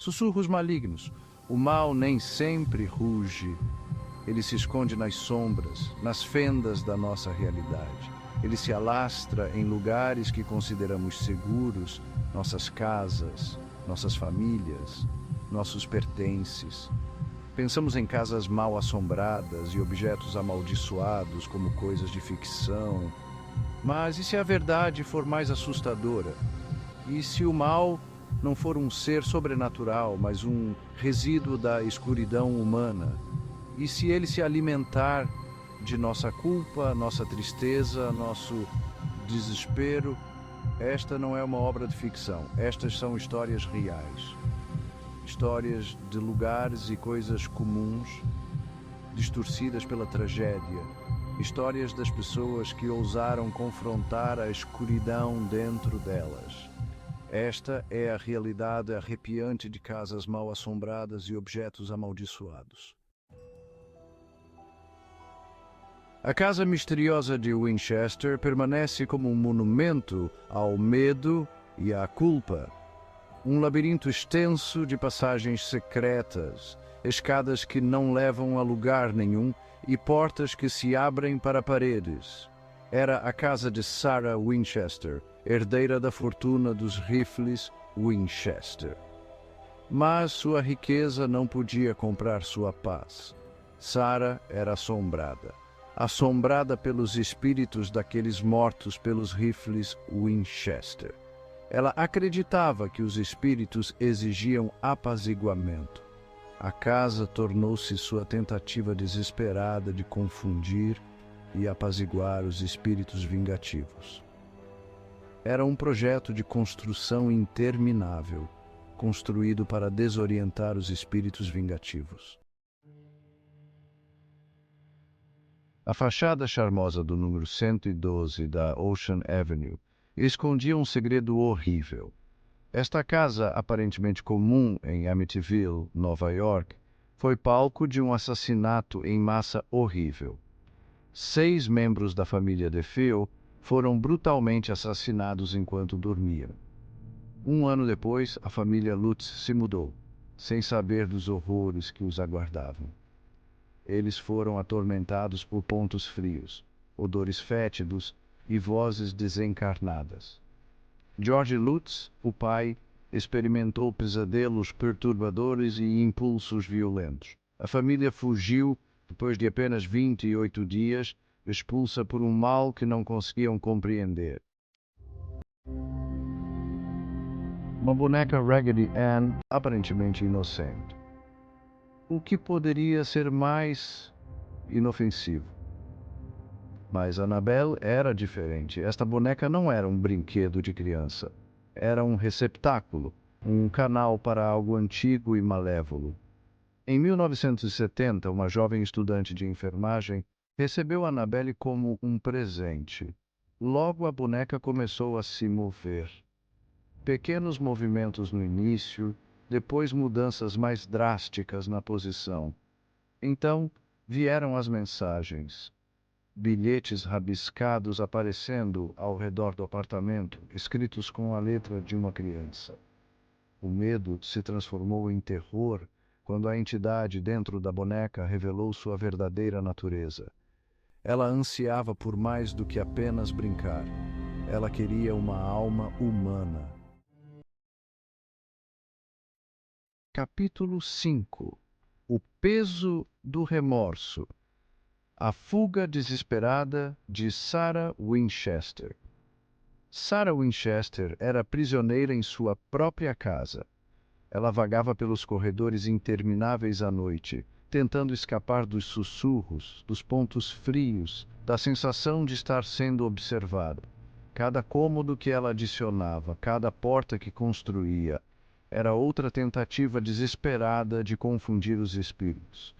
Sussurros malignos. O mal nem sempre ruge. Ele se esconde nas sombras, nas fendas da nossa realidade. Ele se alastra em lugares que consideramos seguros, nossas casas, nossas famílias, nossos pertences. Pensamos em casas mal assombradas e objetos amaldiçoados como coisas de ficção. Mas e se a verdade for mais assustadora? E se o mal não for um ser sobrenatural, mas um resíduo da escuridão humana? E se ele se alimentar de nossa culpa, nossa tristeza, nosso desespero? Esta não é uma obra de ficção, estas são histórias reais. Histórias de lugares e coisas comuns, distorcidas pela tragédia. Histórias das pessoas que ousaram confrontar a escuridão dentro delas. Esta é a realidade arrepiante de casas mal assombradas e objetos amaldiçoados. A casa misteriosa de Winchester permanece como um monumento ao medo e à culpa. Um labirinto extenso de passagens secretas, escadas que não levam a lugar nenhum e portas que se abrem para paredes. Era a casa de Sarah Winchester, herdeira da fortuna dos rifles Winchester. Mas sua riqueza não podia comprar sua paz. Sarah era assombrada pelos espíritos daqueles mortos pelos rifles Winchester. Ela acreditava que os espíritos exigiam apaziguamento. A casa tornou-se sua tentativa desesperada de confundir e apaziguar os espíritos vingativos. Era um projeto de construção interminável, construído para desorientar os espíritos vingativos. A fachada charmosa do número 112 da Ocean Avenue escondia um segredo horrível. Esta casa, aparentemente comum em Amityville, Nova York, foi palco de um assassinato em massa horrível. 6 membros da família DeFeo foram brutalmente assassinados enquanto dormiam. Um ano depois, a família Lutz se mudou, sem saber dos horrores que os aguardavam. Eles foram atormentados por pontos frios, odores fétidos e vozes desencarnadas. George Lutz, o pai, experimentou pesadelos perturbadores e impulsos violentos. A família fugiu depois de apenas 28 dias, expulsa por um mal que não conseguiam compreender. Uma boneca Raggedy Ann aparentemente inocente. O que poderia ser mais inofensivo? Mas Annabelle era diferente. Esta boneca não era um brinquedo de criança. Era um receptáculo, um canal para algo antigo e malévolo. Em 1970, uma jovem estudante de enfermagem recebeu Annabelle como um presente. Logo a boneca começou a se mover. Pequenos movimentos no início, depois mudanças mais drásticas na posição. Então vieram as mensagens. Bilhetes rabiscados aparecendo ao redor do apartamento, escritos com a letra de uma criança. O medo se transformou em terror quando a entidade dentro da boneca revelou sua verdadeira natureza. Ela ansiava por mais do que apenas brincar. Ela queria uma alma humana. Capítulo 5. O peso do remorso. A fuga desesperada de Sarah Winchester. Sarah Winchester era prisioneira em sua própria casa. Ela vagava pelos corredores intermináveis à noite, tentando escapar dos sussurros, dos pontos frios, da sensação de estar sendo observada. Cada cômodo que ela adicionava, cada porta que construía, era outra tentativa desesperada de confundir os espíritos.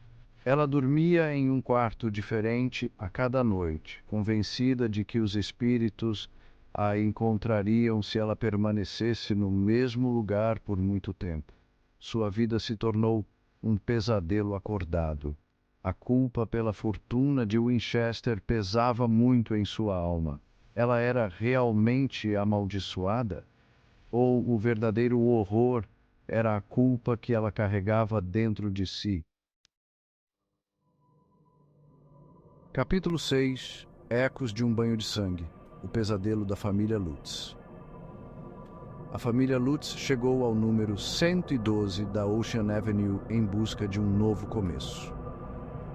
Ela dormia em um quarto diferente a cada noite, convencida de que os espíritos a encontrariam se ela permanecesse no mesmo lugar por muito tempo. Sua vida se tornou um pesadelo acordado. A culpa pela fortuna de Winchester pesava muito em sua alma. Ela era realmente amaldiçoada? Ou o verdadeiro horror Era a culpa que ela carregava dentro de si. Capítulo 6. Ecos de um banho de sangue. O pesadelo da família Lutz. A família Lutz chegou ao número 112 da Ocean Avenue em busca de um novo começo.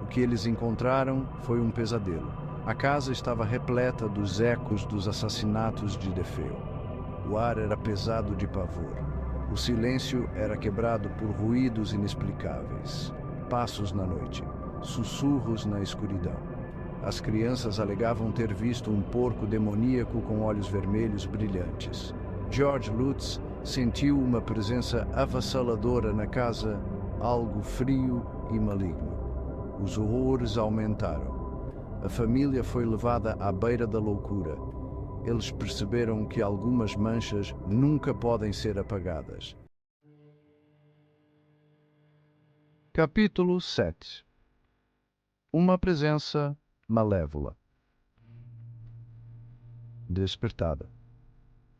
O que eles encontraram foi um pesadelo. A casa estava repleta dos ecos dos assassinatos de DeFeo. O ar era pesado de pavor. O silêncio era quebrado por ruídos inexplicáveis. Passos na noite, sussurros na escuridão. As crianças alegavam ter visto um porco demoníaco com olhos vermelhos brilhantes. George Lutz sentiu uma presença avassaladora na casa, algo frio e maligno. Os horrores aumentaram. A família foi levada à beira da loucura. Eles perceberam que algumas manchas nunca podem ser apagadas. Capítulo 7. Uma presença malévola. Despertada.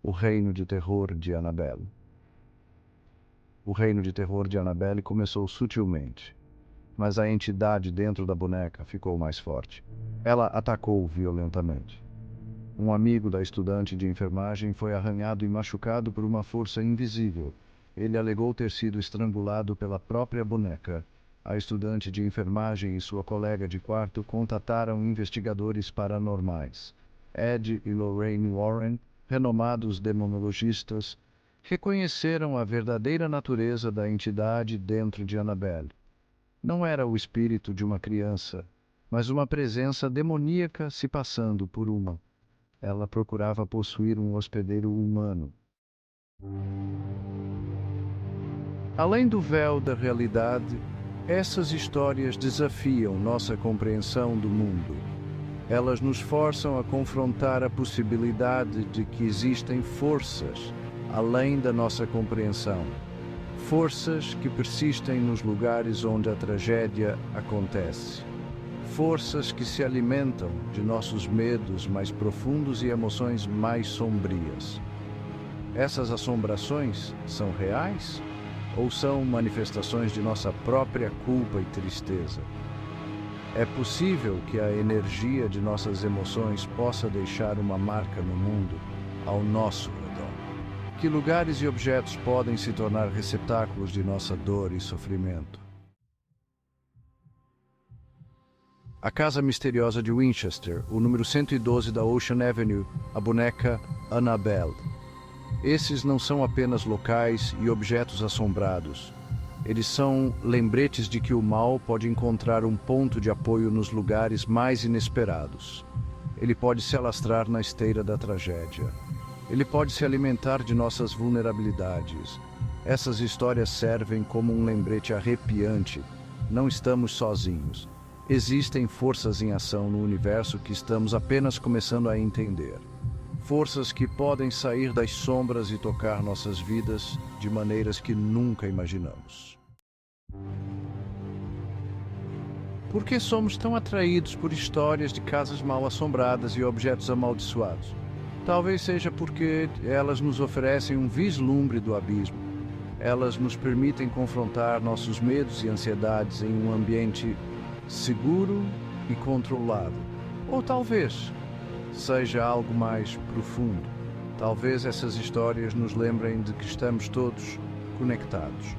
O reino de terror de Annabelle. O reino de terror de Annabelle começou sutilmente, mas a entidade dentro da boneca ficou mais forte. Ela atacou violentamente. Um amigo da estudante de enfermagem foi arranhado e machucado por uma força invisível. Ele alegou ter sido estrangulado pela própria boneca. A estudante de enfermagem e sua colega de quarto contataram investigadores paranormais. Ed e Lorraine Warren, renomados demonologistas, reconheceram a verdadeira natureza da entidade dentro de Annabelle. Não era o espírito de uma criança, mas uma presença demoníaca se passando por uma. Ela procurava possuir um hospedeiro humano. Além do véu da realidade, essas histórias desafiam nossa compreensão do mundo. Elas nos forçam a confrontar a possibilidade de que existem forças além da nossa compreensão. Forças que persistem nos lugares onde a tragédia acontece. Forças que se alimentam de nossos medos mais profundos e emoções mais sombrias. Essas assombrações são reais ou são manifestações de nossa própria culpa e tristeza? É possível que a energia de nossas emoções possa deixar uma marca no mundo ao nosso redor. Que lugares e objetos podem se tornar receptáculos de nossa dor e sofrimento? A casa misteriosa de Winchester, o número 112 da Ocean Avenue, a boneca Annabelle. Esses não são apenas locais e objetos assombrados. Eles são lembretes de que o mal pode encontrar um ponto de apoio nos lugares mais inesperados. Ele pode se alastrar na esteira da tragédia. Ele pode se alimentar de nossas vulnerabilidades. Essas histórias servem como um lembrete arrepiante. Não estamos sozinhos. Existem forças em ação no universo que estamos apenas começando a entender. Forças que podem sair das sombras e tocar nossas vidas de maneiras que nunca imaginamos. Por que somos tão atraídos por histórias de casas mal assombradas e objetos amaldiçoados? Talvez seja porque elas nos oferecem um vislumbre do abismo. Elas nos permitem confrontar nossos medos e ansiedades em um ambiente seguro e controlado. Ou talvez seja algo mais profundo. Talvez essas histórias nos lembrem de que estamos todos conectados.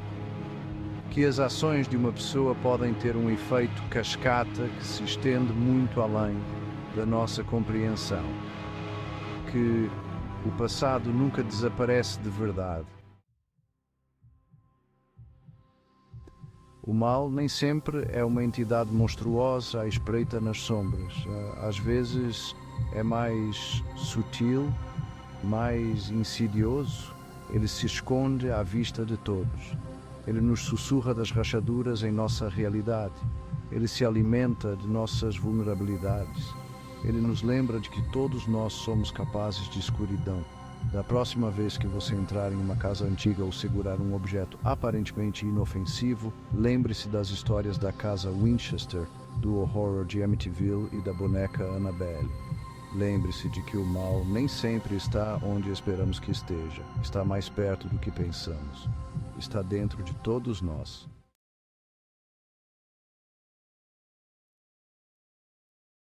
Que as ações de uma pessoa podem ter um efeito cascata que se estende muito além da nossa compreensão. Que o passado nunca desaparece de verdade. O mal nem sempre é uma entidade monstruosa à espreita nas sombras. Às vezes é mais sutil, mais insidioso. Ele se esconde à vista de todos. Ele nos sussurra das rachaduras em nossa realidade. Ele se alimenta de nossas vulnerabilidades. Ele nos lembra de que todos nós somos capazes de escuridão. Da próxima vez que você entrar em uma casa antiga ou segurar um objeto aparentemente inofensivo, lembre-se das histórias da casa Winchester, do horror de Amityville e da boneca Annabelle. Lembre-se de que o mal nem sempre está onde esperamos que esteja. Está mais perto do que pensamos. está dentro de todos nós.